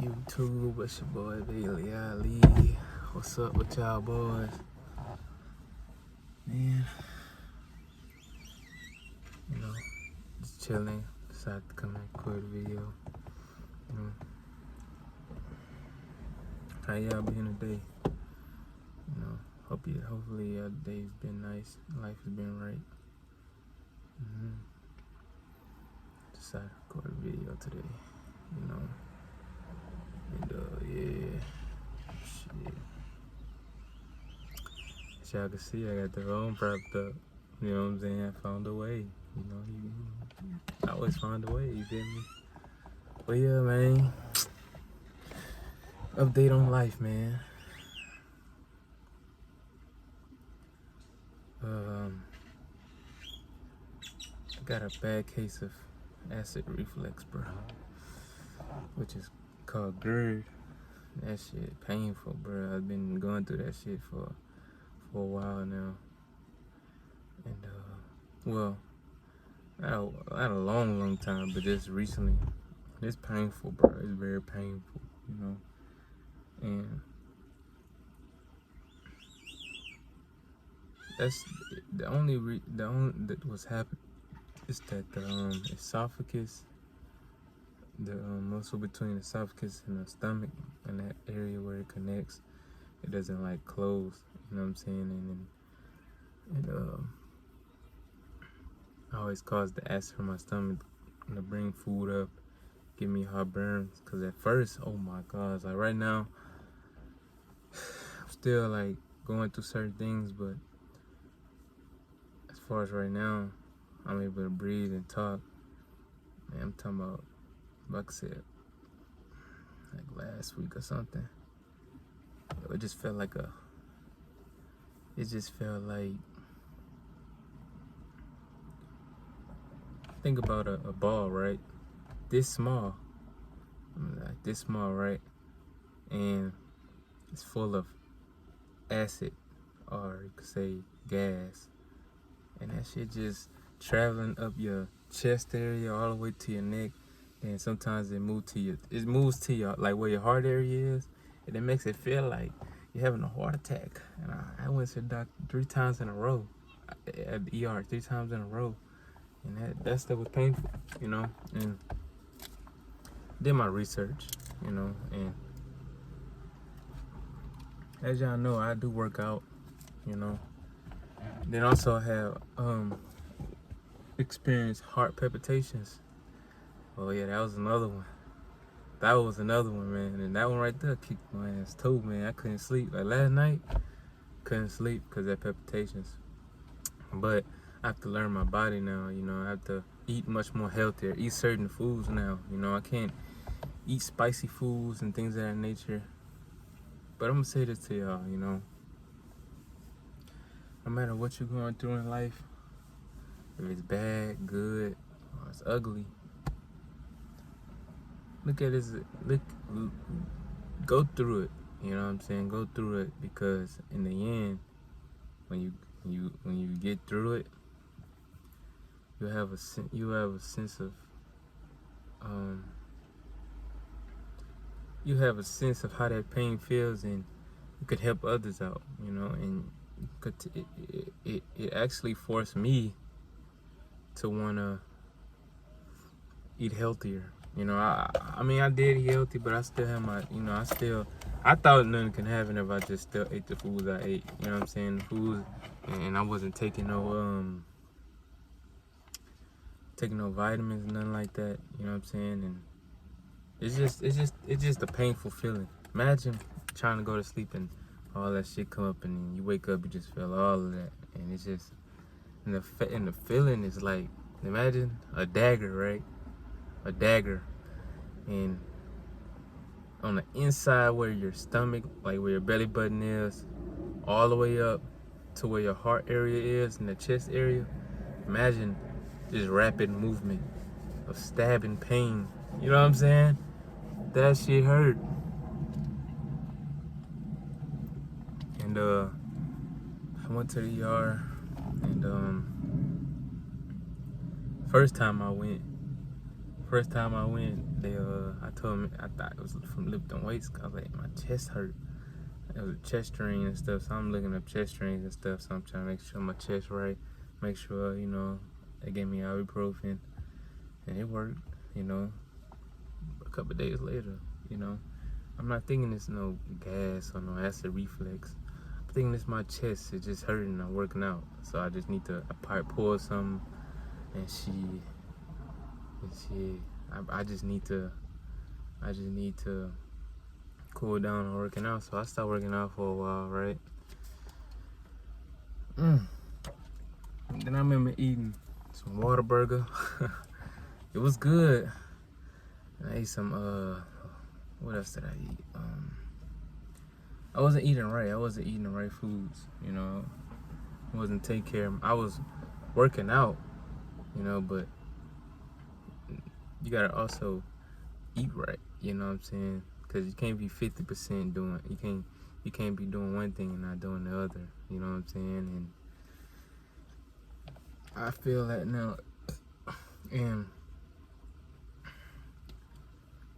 YouTube, it's your boy Bailey Ali. What's up with y'all boys? Man, just chilling. Decided to come and record a video. How y'all been today? Hopefully your day's been nice. Life has been right. Decided to record a video today. Shit. As y'all can see, I got the phone propped up. You know what I'm saying? I found a way. I always find a way, you feel me? But yeah, man. Update on life, man. I got a bad case of acid reflux, bro. Which is called GERD. That shit painful, bro. I've been going through that shit for a while now. And not a long time, but just recently. It's painful, bro. It's very painful, And that's the only that was happening is that the esophagus, the muscle between the esophagus and the stomach, and that area where it connects, it doesn't like close. You know what I'm saying? And I always cause the acid from my stomach to bring food up, give me heartburns. Cause at first, oh my gosh, like right now, I'm still like going through certain things, but as far as right now, I'm able to breathe and talk. Man, I'm talking about, like I said, like last week or something. It just felt like think about a ball, right? This small, right? And it's full of acid, or you could say gas. And that shit just traveling up your chest area all the way to your neck. And sometimes it moves to your like where your heart area is, and it makes it feel like you're having a heart attack. And I went to the doctor 3 times in a row, at the ER 3 times in a row, and that stuff was painful, And did my research, and as y'all know, I do work out, Then also have experienced heart palpitations. Oh yeah, that was another one. Man. And that one right there kicked my ass too, man. I couldn't sleep. Like last night, couldn't sleep because of palpitations. But I have to learn my body now, I have to eat much more healthier, eat certain foods now. I can't eat spicy foods and things of that nature. But I'm gonna say this to y'all, no matter what you're going through in life, if it's bad, good, or it's ugly, look at this. Go through it. You know what I'm saying? Go through it, because in the end, when you get through it, you have a sense of how that pain feels, and you could help others out. And it actually forced me to wanna eat healthier. I did eat healthy, but I still have my, I thought nothing can happen if I just still ate the foods I ate. You know what I'm saying? The foods, and I wasn't taking no vitamins, nothing like that. You know what I'm saying? And it's just a painful feeling. Imagine trying to go to sleep and all that shit come up, and then you wake up, you just feel all of that, and it's just, and the feeling is like, imagine a dagger, right? A dagger, and on the inside where your stomach, like where your belly button is, all the way up to where your heart area is and the chest area. Imagine this rapid movement of stabbing pain. You know what I'm saying? That shit hurt. And I went to the ER, and first time I went, they I told him I thought it was from lifting weights. Cause I was like, my chest hurt. It was a chest strain and stuff. So I'm looking up chest strains and stuff. So I'm trying to make sure my chest right. Make sure, you know, they gave me ibuprofen. And it worked, you know. A couple of days later, you know. I'm not thinking it's no gas or no acid reflux. I'm thinking it's my chest. It's just hurting. I'm working out. So I just need to probably pour something. And I just need to cool down on working out. So I stopped working out for a while, right? Then I remember eating some Whataburger. It was good. And I ate some what else did I eat? I wasn't eating right. I wasn't eating the right foods, you know. I wasn't taking care of. I was working out, you know, but you gotta also eat right, you know what I'm saying? Because you can't be 50% doing. You can't be doing one thing and not doing the other. You know what I'm saying? And I feel that now. And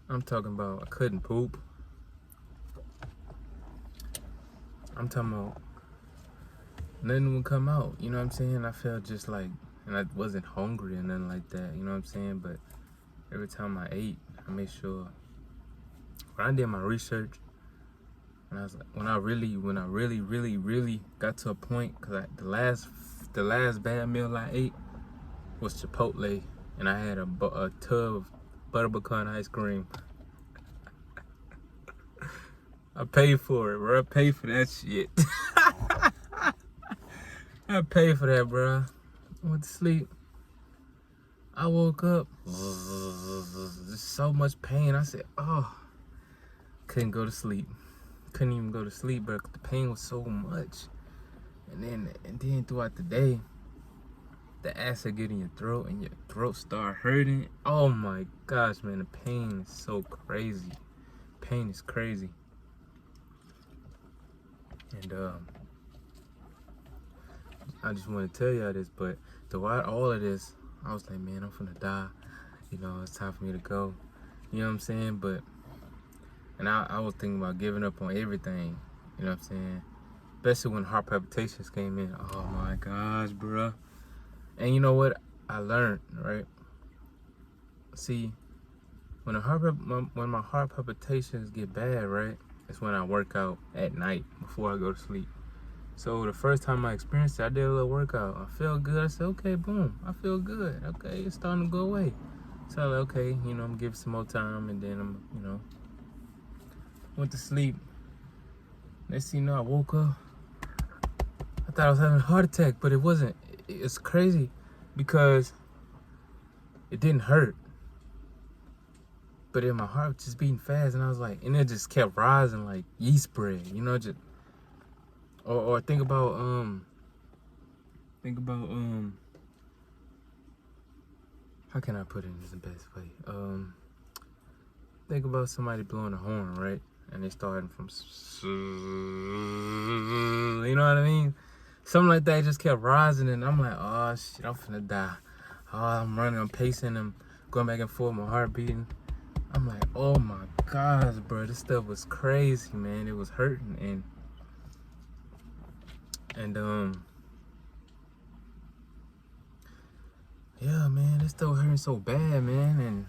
I'm talking about I couldn't poop. I'm talking about nothing would come out. You know what I'm saying? I felt just like, and I wasn't hungry or nothing like that. You know what I'm saying? But every time I ate, I made sure. When I did my research, and I was like, when I really got to a point, cause the last bad meal I ate was Chipotle, and I had a tub of butter pecan ice cream. I paid for it, bro. I paid for that shit. I paid for that, bro. I went to sleep. I woke up, just so much pain. I said, oh, couldn't go to sleep. Couldn't even go to sleep, but the pain was so much. And then throughout the day, the acid get in your throat and your throat start hurting. Oh my gosh, man, the pain is so crazy. Pain is crazy. And I just want to tell y'all this, but throughout all of this, I was like, man, I'm finna die. You know, it's time for me to go. You know what I'm saying? But, and I was thinking about giving up on everything. You know what I'm saying? Especially when heart palpitations came in. Oh my gosh, bro. And you know what? I learned, right? See, when my heart palpitations get bad, right? It's when I work out at night before I go to sleep. So the first time I experienced it, I did a little workout. I felt good. I said, okay, boom. I feel good. Okay, it's starting to go away. So I was like, okay, you know, I'm gonna give it some more time, and then I'm, you know, went to sleep. Next thing you know, I woke up. I thought I was having a heart attack, but it wasn't. It's crazy because it didn't hurt. But then my heart was just beating fast, and I was like, and it just kept rising like yeast bread, you know, just or think about how can I put it in the best way? Think about somebody blowing a horn, right? And they starting from, you know what I mean? Something like that just kept rising, and I'm like, oh shit, I'm finna die. Oh, I'm running, I'm pacing, I'm going back and forth, my heart beating. I'm like, oh my gosh, bro, this stuff was crazy, man. It was hurting, and yeah, man, this stuff was hurting so bad, man, and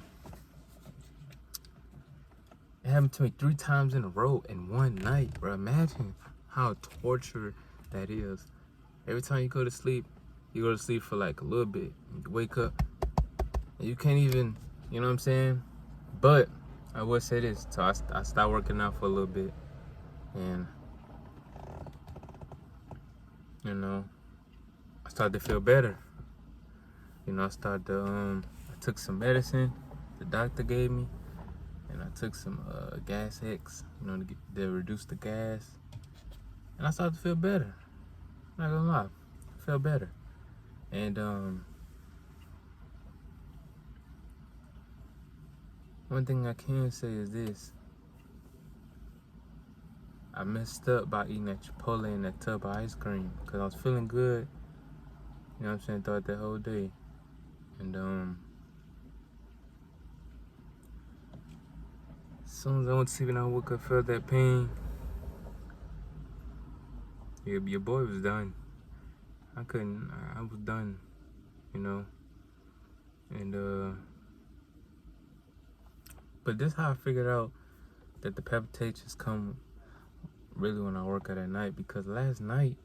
it happened to me 3 times in a row in one night, bro. Imagine how torture that is. Every time you go to sleep for like a little bit, you wake up, and you can't even, you know what I'm saying? But I would say this, so I stopped working out for a little bit, and you know, I started to feel better. You know, I took some medicine the doctor gave me, and I took some Gas X, you know, to reduce the gas, and I started to feel better. Not gonna lie, I felt better, and one thing I can say is this. I messed up by eating that Chipotle and that tub of ice cream because I was feeling good, you know what I'm saying, throughout that whole day. And As soon as I went to sleep and I woke up, felt that pain. Yeah, your boy was done. I couldn't. I was done. You know. And but this how I figured out that the palpitations come really when I work out at night, because last night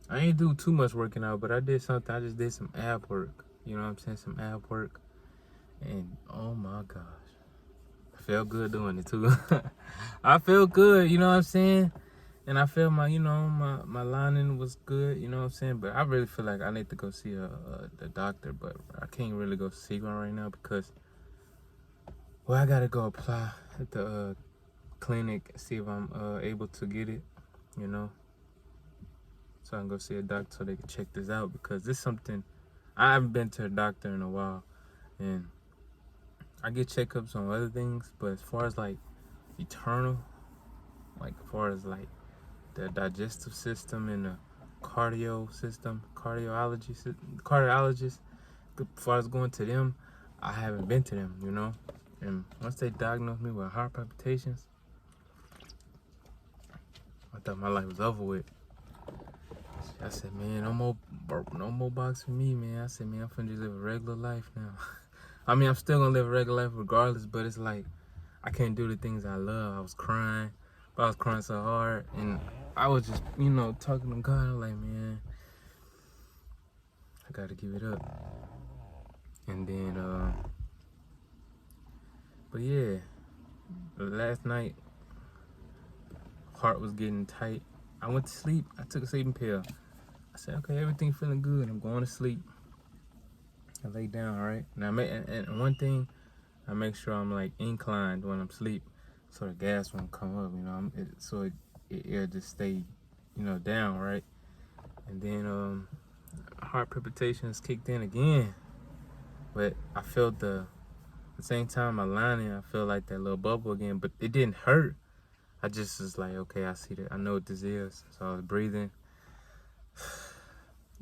I ain't do too much working out, but I did something. I just did some ab work. You know what I'm saying? Some ab work. And oh my gosh, I felt good doing it too. I felt good, you know what I'm saying? And I felt my lining was good, you know what I'm saying? But I really feel like I need to go see the doctor, but I can't really go see one right now because, well, I gotta go apply at the clinic, see if I'm able to get it, you know? So I can go see a doctor so they can check this out, because this is something, I haven't been to a doctor in a while, and I get checkups on other things, but as far as like eternal, like as far as like the digestive system and the cardiologist, as far as going to them, I haven't been to them, you know? And once they diagnosed me with heart palpitations, I thought my life was over with. I said, man, no more box for me, man. I said, man, I'm finna just live a regular life now. I mean, I'm still gonna live a regular life regardless, but it's like, I can't do the things I love. I was crying, but I was crying so hard, and I was just, talking to God. I'm like, man, I gotta give it up. And then, but yeah, last night, heart was getting tight. I went to sleep. I took a sleeping pill. I said, okay, everything feeling good. I'm going to sleep. I lay down, right? And one thing, I make sure I'm like inclined when I'm asleep, so the gas won't come up, so it'll just stay, down, right? And then heart palpitations kicked in again, but I felt the same time my lining, I felt like that little bubble again, but it didn't hurt. I just was like, okay, I see that, I know what this is. So I was breathing,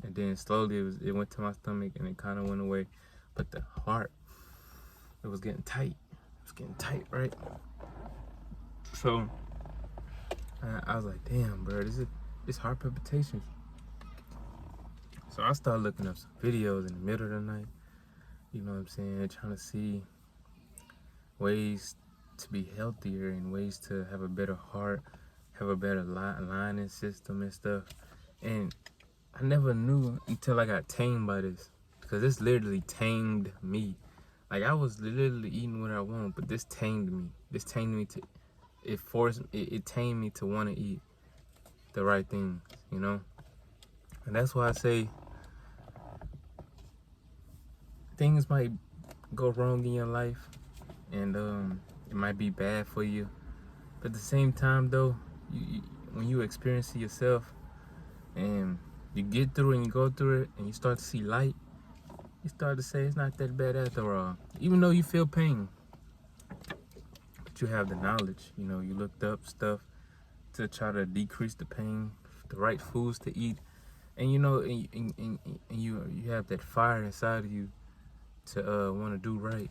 and then slowly it went to my stomach and it kind of went away. But the heart, it was getting tight. It was getting tight, right? So I was like, damn, bro, this heart palpitations. So I started looking up some videos in the middle of the night, you know what I'm saying, trying to see ways to be healthier and ways to have a better heart, have a better lining system and stuff. And I never knew until I got tamed by this, because this literally tamed me. Like, I was literally eating what I want, but this tamed me. This tamed me to, it tamed me to want to eat the right things, And that's why I say things might go wrong in your life, and it might be bad for you. But at the same time, though, when you experience it yourself, and you get through it and you go through it, and you start to see light, you start to say it's not that bad after all. Even though you feel pain, but you have the knowledge. You looked up stuff to try to decrease the pain, the right foods to eat, and you have that fire inside of you to want to do right,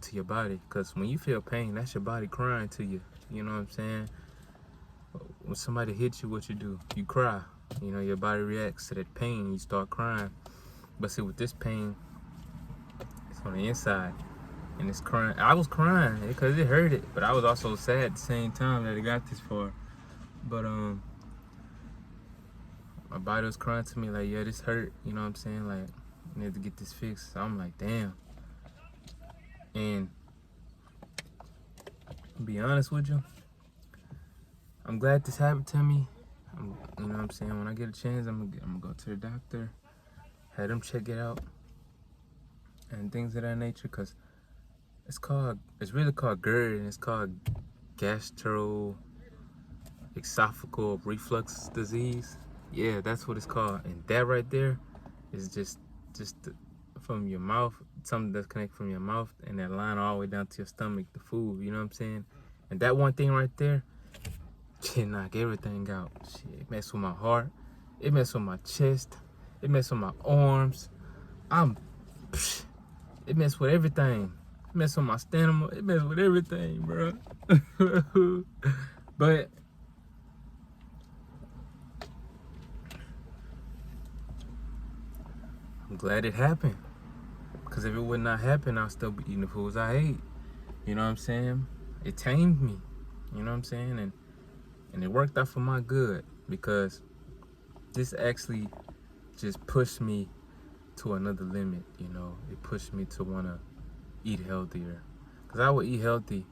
to your body. Because when you feel pain, that's your body crying to you. You know what I'm saying? When somebody hits you, what you do? You cry. Your body reacts to that pain and you start crying. But see, with this pain, it's on the inside. And it's crying. I was crying because it hurt it. But I was also sad at the same time that it got this far. But my body was crying to me like, yeah, this hurt. You know what I'm saying? Like, I need to get this fixed. So I'm like, damn. And to be honest with you, I'm glad this happened to me. You know what I'm saying? When I get a chance, I'm gonna go to the doctor, have them check it out, and things of that nature. Cause it's really called GERD, and it's called gastroesophageal reflux disease. Yeah, that's what it's called. And that right there is just from your mouth, something that's connected from your mouth and that line all the way down to your stomach, the food. You know what I'm saying? And that one thing right there, shit, knock everything out. Shit, it messed with my heart. It messed with my chest. It messed with my arms. It messed with everything. mess with my stamina, it mess with everything, bro. But I'm glad it happened. Because if it would not happen, I'll still be eating the foods I ate. You know what I'm saying? It tamed me. You know what I'm saying? And it worked out for my good, because this actually just pushed me to another limit, you know. It pushed me to want to eat healthier. Because I would eat healthy,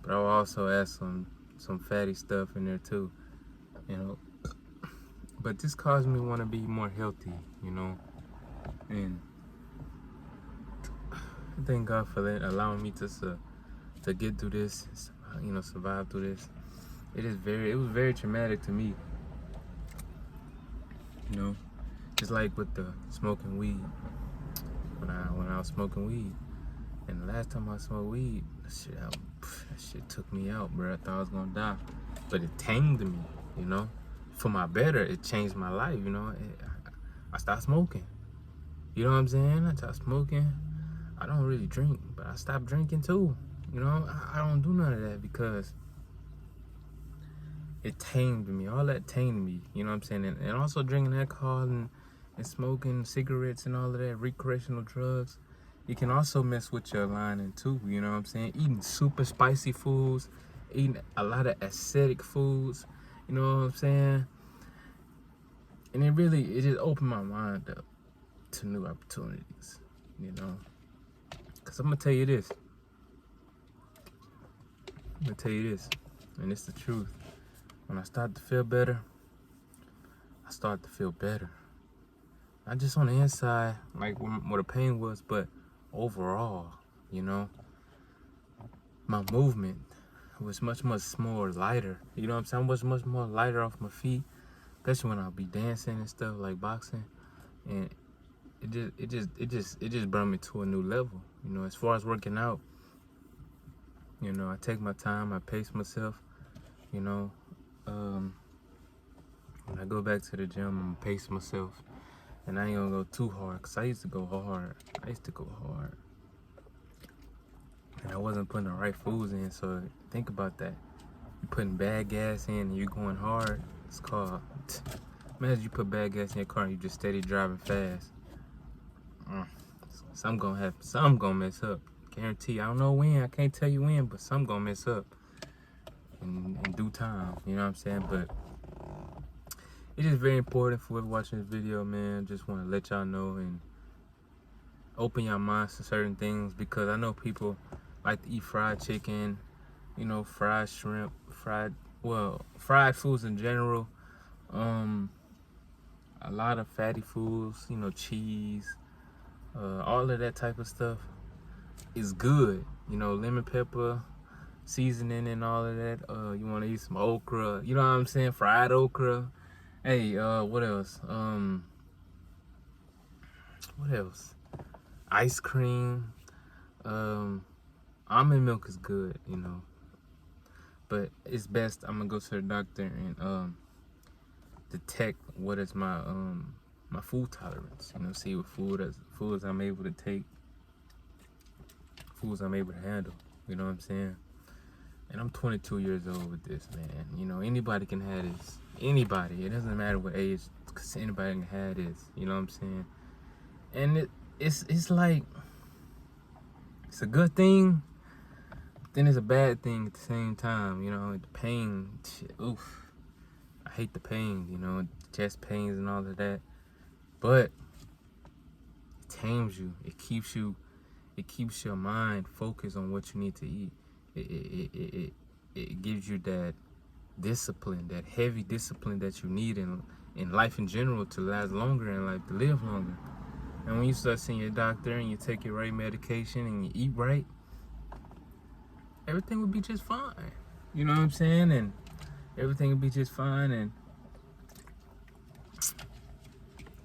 but I would also add some fatty stuff in there too, you know. But this caused me to want to be more healthy, you know. And thank God for that, allowing me to get through this, you know, survive through this. It was very traumatic to me, you know. Just like with the smoking weed, when I was smoking weed, and the last time I smoked weed, that shit took me out, bro. I thought I was gonna die, but it tamed me, you know, for my better. It changed my life, you know. I stopped smoking. You know what I'm saying? I stopped smoking. I don't really drink, but I stopped drinking too. You know, I don't do none of that because it tamed me. All that tamed me. You know what I'm saying? And also drinking alcohol and smoking cigarettes and all of that, recreational drugs, it can also mess with your lining too. You know what I'm saying? Eating super spicy foods, eating a lot of acidic foods. You know what I'm saying? And it just opened my mind up to new opportunities. You know, cause I'm gonna tell you this. And it's the truth. When I start to feel better, I start to feel better. Not just on the inside, like where the pain was, but overall, you know. My movement was much more lighter. You know what I'm saying? Much more lighter off my feet, especially when I'll be dancing and stuff like boxing. And it just brought me to a new level. You know, as far as working out, you know, I take my time, I pace myself. You know, when I go back to the gym, I'm gonna pace myself. And I ain't gonna go too hard, because I used to go hard. And I wasn't putting the right foods in, so think about that. You putting bad gas in and you going hard, it's called... Imagine you put bad gas in your car and you just steady driving fast. Something gonna happen. Something gonna mess up. Guarantee. I don't know when, I can't tell you when, but something gonna mess up in due time. You know what I'm saying? But it is very important for watching this video, man. Just want to let y'all know and open your minds to certain things, because I know people like to eat fried chicken, you know, fried shrimp, fried foods in general. A lot of fatty foods, you know, cheese, all of that type of stuff is good. You know, lemon pepper, seasoning and all of that. You want to eat some okra, you know what I'm saying? Fried okra. Hey, what else? What else? Ice cream. Almond milk is good, you know. But it's best I'm gonna go to the doctor and detect what is my my food tolerance. You know, see what foods I'm able to take, foods I'm able to handle. You know what I'm saying? And I'm 22 years old with this, man. You know, anybody can have this. Anybody. It doesn't matter what age, because anybody can have this. You know what I'm saying? And it's like, it's a good thing, but then it's a bad thing at the same time. You know, the pain, shit, oof. I hate the pain, you know, chest pains and all of that. But it tames you. It keeps your mind focused on what you need to eat. It gives you that discipline, that heavy discipline that you need in life in general, to last longer in life, to live longer. And when you start seeing your doctor and you take your right medication and you eat right, everything will be just fine. You know what I'm saying? And everything will be just fine, and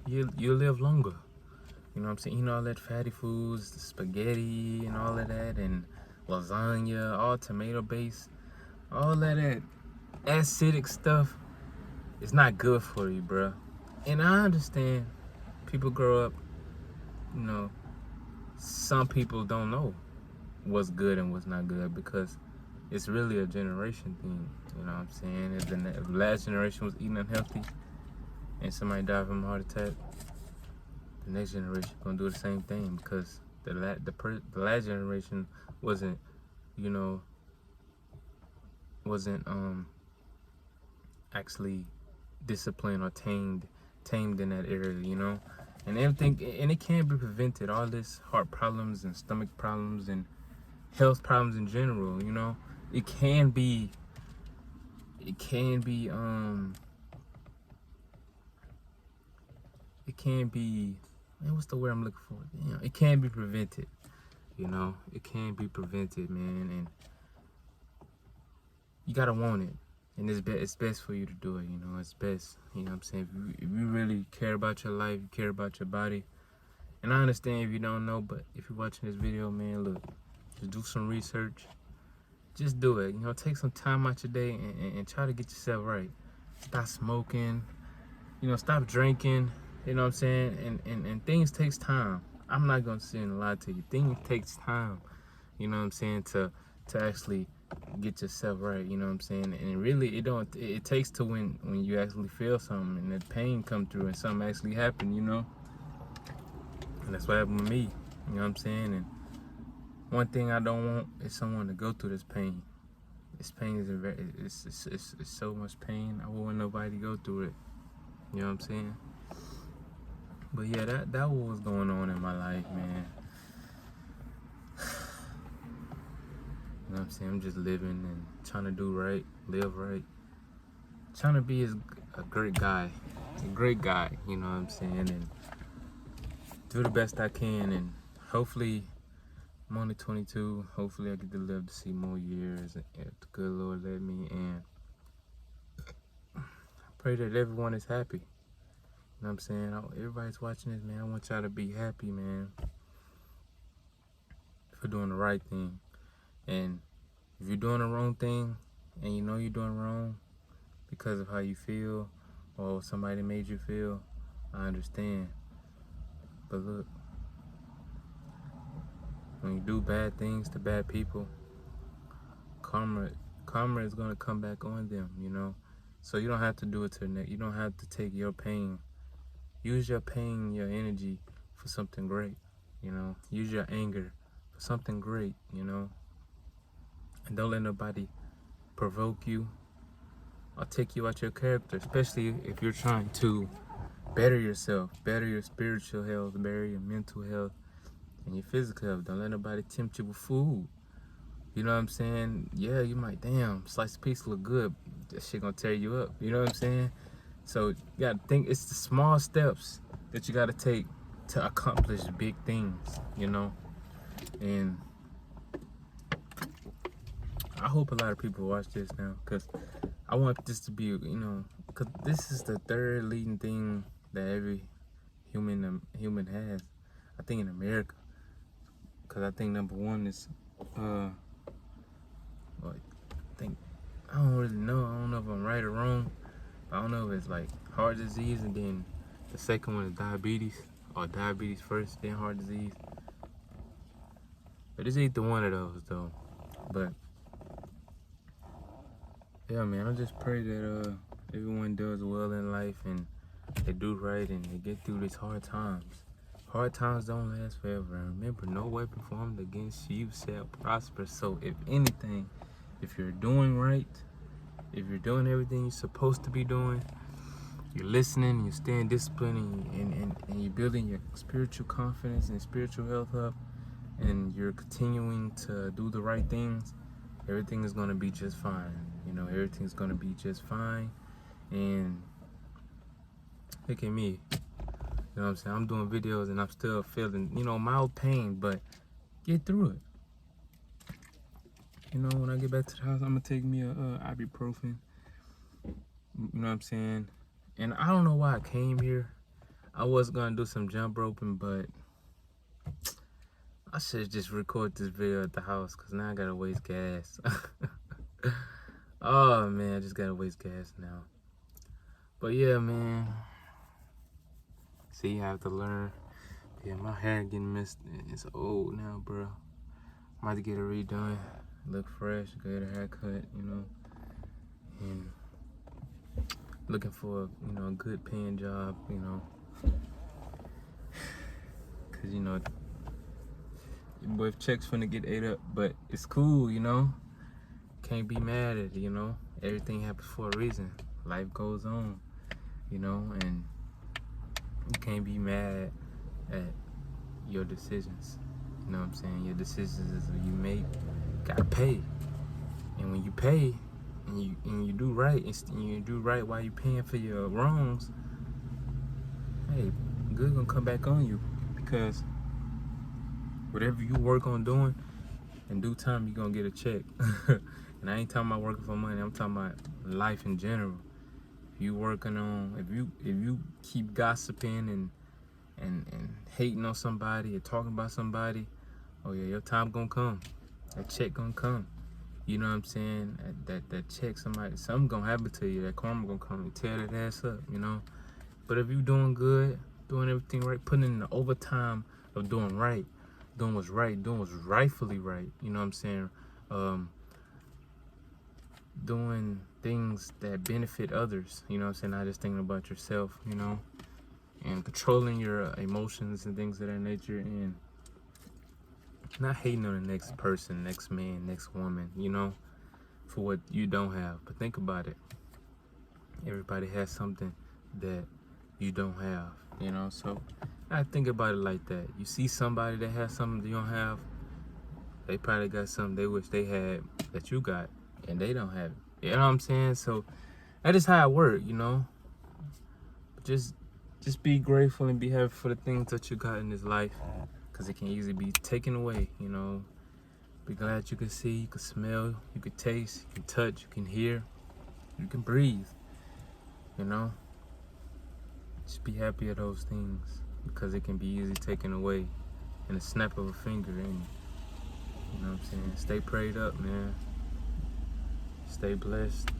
you'll live longer. You know what I'm saying? Eating all that fatty foods, the spaghetti and all of that, and lasagna, all tomato-based, all of that acidic stuff, it's not good for you, bro. And I understand people grow up, you know, some people don't know. what's good and what's not good, because it's really a generation thing. You know what I'm saying? If the last generation was eating unhealthy and somebody died from a heart attack, the next generation gonna do the same thing, because the last generation wasn't, you know, wasn't actually disciplined or tamed in that area, you know. And everything, and it can be prevented. All this heart problems and stomach problems and health problems in general, you know, it can be it can be man, what's the word I'm looking for? Damn, it can be prevented, you know. It can be prevented, man. And you gotta want it, and it's best for you to do it, you know. It's best, you know what I'm saying. If you really care about your life, you care about your body. And I understand if you don't know, but if you're watching this video, man, look, just do some research. Just do it, you know. Take some time out your day and try to get yourself right. Stop smoking, you know, stop drinking, you know what I'm saying. And things takes time. I'm not gonna sit and lie to you. Things takes time, you know what I'm saying, to actually get yourself right, you know what I'm saying. And really, it takes to when you actually feel something and that pain come through and something actually happen, you know. And that's what happened with me, you know what I'm saying. And one thing I don't want is someone to go through this pain. This pain is it's so much pain. I wouldn't want nobody to go through it. You know what I'm saying? But yeah, that was going on in my life, man. You know what I'm saying? I'm just living and trying to do right, live right. Trying to be a great guy. A great guy, you know what I'm saying? And do the best I can, and hopefully I'm only 22. Hopefully I get to live to see more years if the good Lord let me. And I pray that everyone is happy. You know what I'm saying? Everybody's watching this, man. I want y'all to be happy, man, for doing the right thing. And if you're doing the wrong thing and you know you're doing wrong because of how you feel or somebody made you feel, I understand. But look, when you do bad things to bad people, karma is gonna come back on them, you know. So you don't have to do it to the next. You don't have to take your pain. Use your pain, your energy for something great, you know. Use your anger for something great, you know. And don't let nobody provoke you or take you out your character, especially if you're trying to better yourself, better your spiritual health, better your mental health, and your physical health. Don't let nobody tempt you with food. You know what I'm saying? Yeah, you might, damn, slice of pizza look good. That shit gonna tear you up. You know what I'm saying? So you gotta think, it's the small steps that you gotta take to accomplish big things, you know? And I hope a lot of people watch this now, because I want this to be, you know, because this is the third leading thing that every human has, I think, in America. Because I think number one is, well, I don't really know. I don't know if I'm right or wrong. I don't know if it's like heart disease, and then the second one is diabetes, or diabetes first, then heart disease. But it's either one of those, though. But yeah, man, I just pray that everyone does well in life and they do right and they get through these hard times. Hard times don't last forever. And remember, no weapon formed against you shall prosper. So if anything, if you're doing right, if you're doing everything you're supposed to be doing, you're listening, you're staying disciplined, and you're building your spiritual confidence and spiritual health up, and you're continuing to do the right things, everything is going to be just fine. You know, everything's going to be just fine. And look at me. You know what I'm saying? I'm doing videos and I'm still feeling, you know, mild pain, but get through it. You know, when I get back to the house, I'm going to take me a ibuprofen. You know what I'm saying? And I don't know why I came here. I was going to do some jump roping, but I should just record this video at the house, because now I got to waste gas. Oh, man, I just got to waste gas now. But yeah, man. See, you have to learn. Yeah, my hair getting messed. It's old now, bro. I'm about to get it redone, look fresh, get a haircut, you know, and looking for, you know, a good paying job, you know, cause you know, your boy checks finna get ate up, but it's cool, you know, can't be mad at it, you know, everything happens for a reason, life goes on, you know, and you can't be mad at your decisions, you know what I'm saying, your decisions that you make, gotta pay, and when you pay, and you do right, and you do right while you paying for your wrongs, hey, good gonna come back on you, because whatever you work on doing, in due time you're gonna get a check. And I ain't talking about working for money, I'm talking about life in general. If you working on, if you keep gossiping and hating on somebody or talking about somebody, oh yeah, your time gonna come. That check gonna come. You know what I'm saying? That check, something gonna happen to you. That karma gonna come and tear that ass up, you know? But if you doing good, doing everything right, putting in the overtime of doing right, doing what's right, doing what's rightfully right, you know what I'm saying? Doing things that benefit others, you know what I'm saying? Not just thinking about yourself, you know? And controlling your emotions and things of that nature, and not hating on the next person, next man, next woman, you know, for what you don't have. But think about it. Everybody has something that you don't have, you know? So I think about it like that. You see somebody that has something that you don't have, they probably got something they wish they had that you got, and they don't have it. You know what I'm saying? So that is how it works, you know? Just be grateful and be happy for the things that you got in this life, because it can easily be taken away, you know? Be glad you can see, you can smell, you can taste, you can touch, you can hear, you can breathe, you know? Just be happy at those things, because it can be easily taken away in a snap of a finger. And you know what I'm saying? Stay prayed up, man. Stay blessed.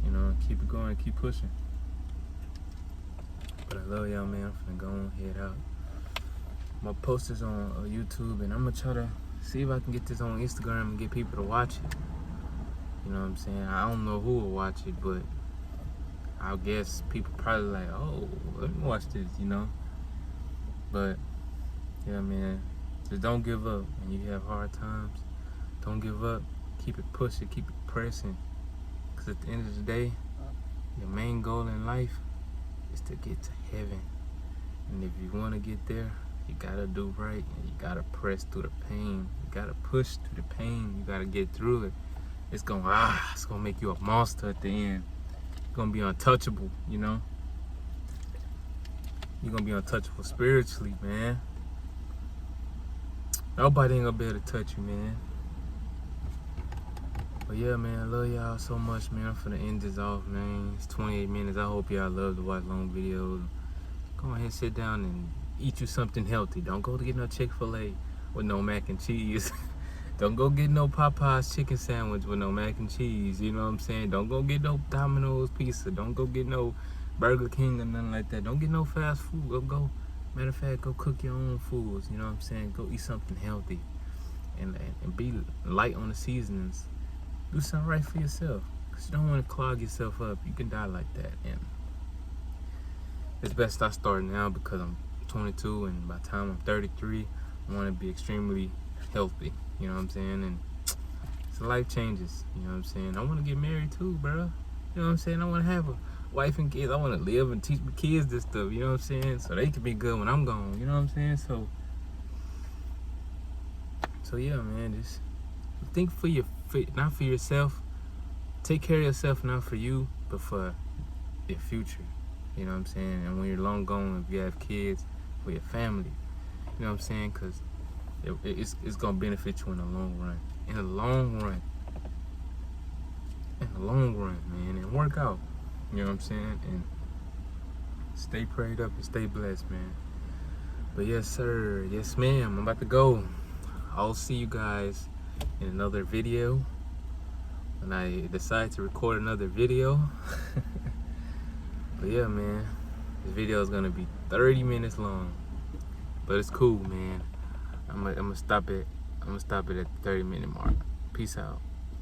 You know, keep it going, keep pushing. But I love y'all, man. I'm finna go on, head out. My post is on YouTube, and I'm gonna try to see if I can get this on Instagram and get people to watch it. You know what I'm saying? I don't know who will watch it, but I guess people probably like, oh, let me watch this, you know? But, yeah, man, just don't give up. When you have hard times, don't give up. Keep it pushing, keep it pressing. Because at the end of the day, your main goal in life is to get to heaven. And if you want to get there, you gotta do right, and you gotta press through the pain. You gotta push through the pain. You gotta get through it. It's gonna make you a monster at the end. You're gonna be untouchable, you know? You're gonna be untouchable spiritually, man. Nobody ain't gonna be able to touch you, man. But yeah, man, I love y'all so much, man. I'm finna end this off, man. It's 28 minutes. I hope y'all love to watch long videos. Go ahead, sit down and eat you something healthy. Don't go to get no Chick-fil-A with no mac and cheese. Don't go get no Popeyes chicken sandwich with no mac and cheese. You know what I'm saying? Don't go get no Domino's pizza. Don't go get no Burger King or nothing like that. Don't get no fast food. Matter of fact, go cook your own foods. You know what I'm saying? Go eat something healthy. And be light on the seasonings. Do something right for yourself. Because you don't want to clog yourself up. You can die like that. And it's best I start now, because I'm 22, and by the time I'm 33, I want to be extremely healthy. You know what I'm saying? And so life changes. You know what I'm saying? I want to get married too, bro. You know what I'm saying? I want to have a wife and kids. I want to live and teach my kids this stuff. You know what I'm saying? So they can be good when I'm gone. You know what I'm saying? So yeah, man. Just think not for yourself. Take care of yourself, not for you, but for your future. You know what I'm saying? And when you're long gone, if you have kids, for your family. You know what I'm saying? Because it's going to benefit you in the long run. In the long run, man. And work out. You know what I'm saying? And stay prayed up and stay blessed, man. But yes, sir. Yes, ma'am. I'm about to go. I'll see you guys in another video. When I decide to record another video. But yeah, man. This video is going to be 30 minutes long. But it's cool, man. I'm gonna stop it I'm gonna stop it at the 30-minute mark. Peace out.